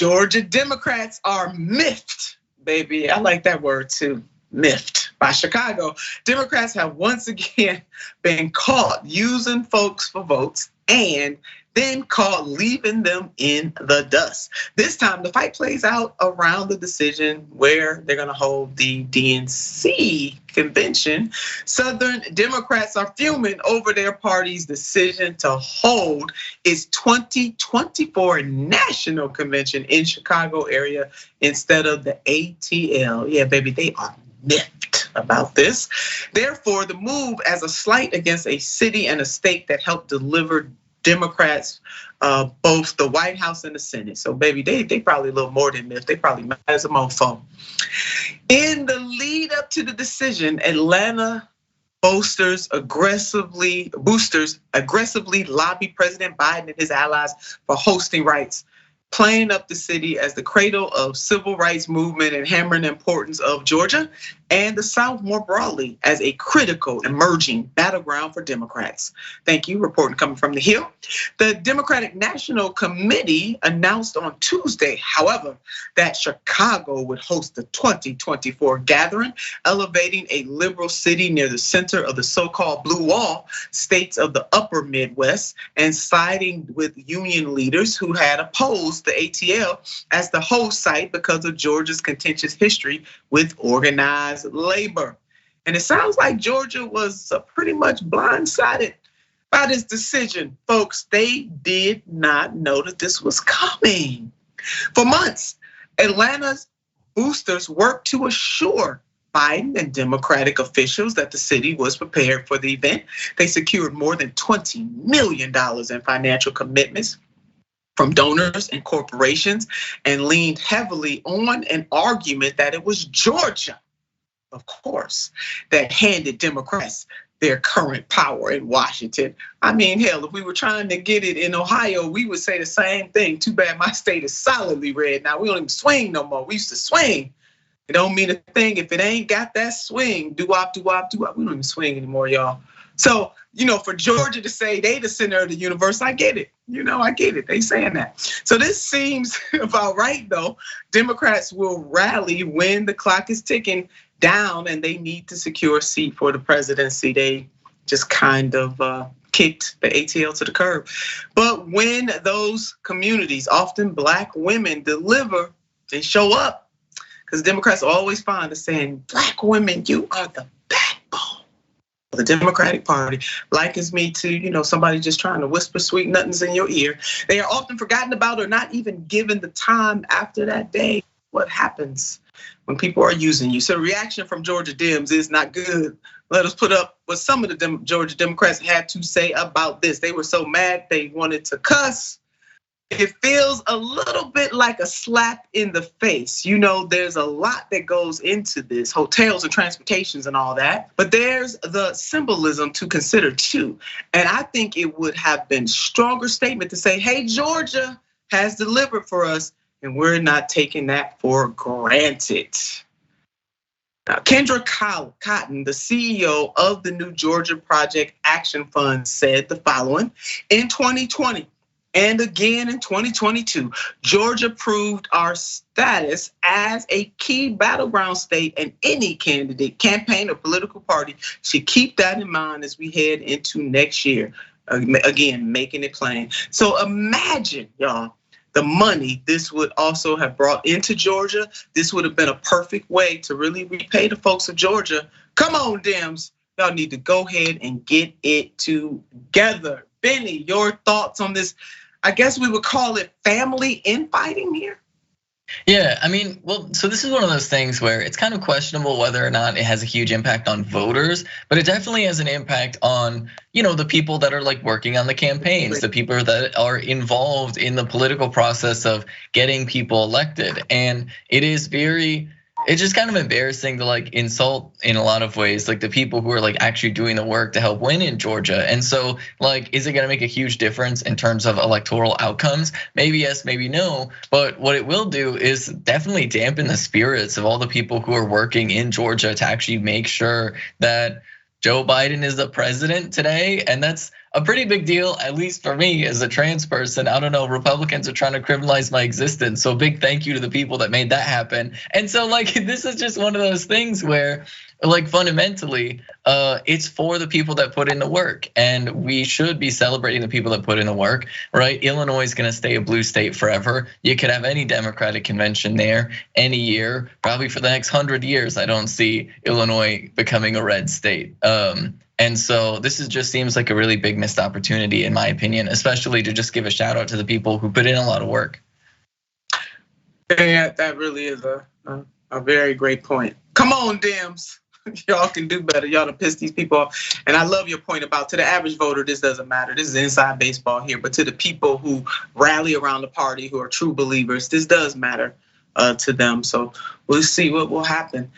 Georgia Democrats are miffed, baby. I like that word too, miffed by Chicago. Democrats have once again been caught using folks for votes and then caught leaving them in the dust. This time, the fight plays out around the decision where they're gonna hold the DNC convention. Southern Democrats are fuming over their party's decision to hold its 2024 national convention in Chicago area instead of the ATL. Yeah, baby, they are miffed about this. Therefore, the move as a slight against a city and a state that helped deliver Democrats, both the White House and the Senate. So baby, they probably a little more than miffed. They probably mad as a mofo. In the lead up to the decision, Atlanta boosters aggressively lobbied President Biden and his allies for hosting rights, playing up the city as the cradle of civil rights movement and hammering the importance of Georgia and the South more broadly as a critical emerging battleground for Democrats. Thank you, reporting coming from the Hill. The Democratic National Committee announced on Tuesday, however, that Chicago would host the 2024 gathering, elevating a liberal city near the center of the so-called Blue Wall, states of the upper Midwest, and siding with union leaders who had opposed the ATL as the host site because of Georgia's contentious history with organized labor. And it sounds like Georgia was pretty much blindsided by this decision. Folks, they did not know that this was coming. For months, Atlanta's boosters worked to assure Biden and Democratic officials that the city was prepared for the event. They secured more than $20 million in financial commitments from donors and corporations and leaned heavily on an argument that it was Georgia, of course, that handed Democrats their current power in Washington. I mean, hell, if we were trying to get it in Ohio, we would say the same thing. Too bad my state is solidly red now. We don't even swing no more. We used to swing. It don't mean a thing if it ain't got that swing. Do-wop, do-wop, do-wop. We don't even swing anymore, y'all. So, for Georgia to say they the center of the universe, I get it. I get it. They saying that. So this seems about right though. Democrats will rally when the clock is ticking down and they need to secure a seat for the presidency. They just kind of kicked the ATL to the curb. But when those communities, often Black women, deliver and show up, because Democrats are always fond of saying, Black women, you are the backbone of the Democratic Party. Likens me to, somebody just trying to whisper sweet nothings in your ear. They are often forgotten about or not even given the time after that day. What happens when people are using you? So the reaction from Georgia Dems is not good. Let us put up what some of the Georgia Democrats had to say about this. They were so mad they wanted to cuss. It feels a little bit like a slap in the face. There's a lot that goes into this, hotels and transportations and all that, but there's the symbolism to consider too. And I think it would have been stronger statement to say, hey, Georgia has delivered for us and we're not taking that for granted. Now, Kendra Cotton, the CEO of the New Georgia Project Action Fund, said the following: in 2020, and again in 2022, Georgia proved our status as a key battleground state, and any candidate, campaign, or political party should keep that in mind as we head into next year. Again, making it plain. So imagine, y'all, the money this would also have brought into Georgia. This would have been a perfect way to really repay the folks of Georgia. Come on, Dems. Y'all need to go ahead and get it together. Bennie, your thoughts on this? I guess we would call it family infighting here. Yeah, I mean, well, so this is one of those things where it's kind of questionable whether or not it has a huge impact on voters, but it definitely has an impact on, the people that are like working on the campaigns, the people that are involved in the political process of getting people elected. And it's just kind of embarrassing to like insult in a lot of ways, like the people who are like actually doing the work to help win in Georgia. And so like, is it gonna make a huge difference in terms of electoral outcomes? Maybe yes, maybe no. But what it will do is definitely dampen the spirits of all the people who are working in Georgia to actually make sure that Joe Biden is the president today, and that's a pretty big deal, at least for me as a trans person. I don't know, Republicans are trying to criminalize my existence. So big thank you to the people that made that happen. And so like, this is just one of those things where like fundamentally, it's for the people that put in the work, and we should be celebrating the people that put in the work, right? Illinois is gonna stay a blue state forever. You could have any Democratic convention there any year, probably for the next 100 years. I don't see Illinois becoming a red state. And so this just seems like a really big missed opportunity, in my opinion, especially to just give a shout out to the people who put in a lot of work. Yeah, that really is a very great point. Come on, Dems. Y'all can do better. Y'all done piss these people off. And I love your point about, to the average voter, this doesn't matter. This is inside baseball here. But to the people who rally around the party, who are true believers, this does matter to them. So we'll see what will happen.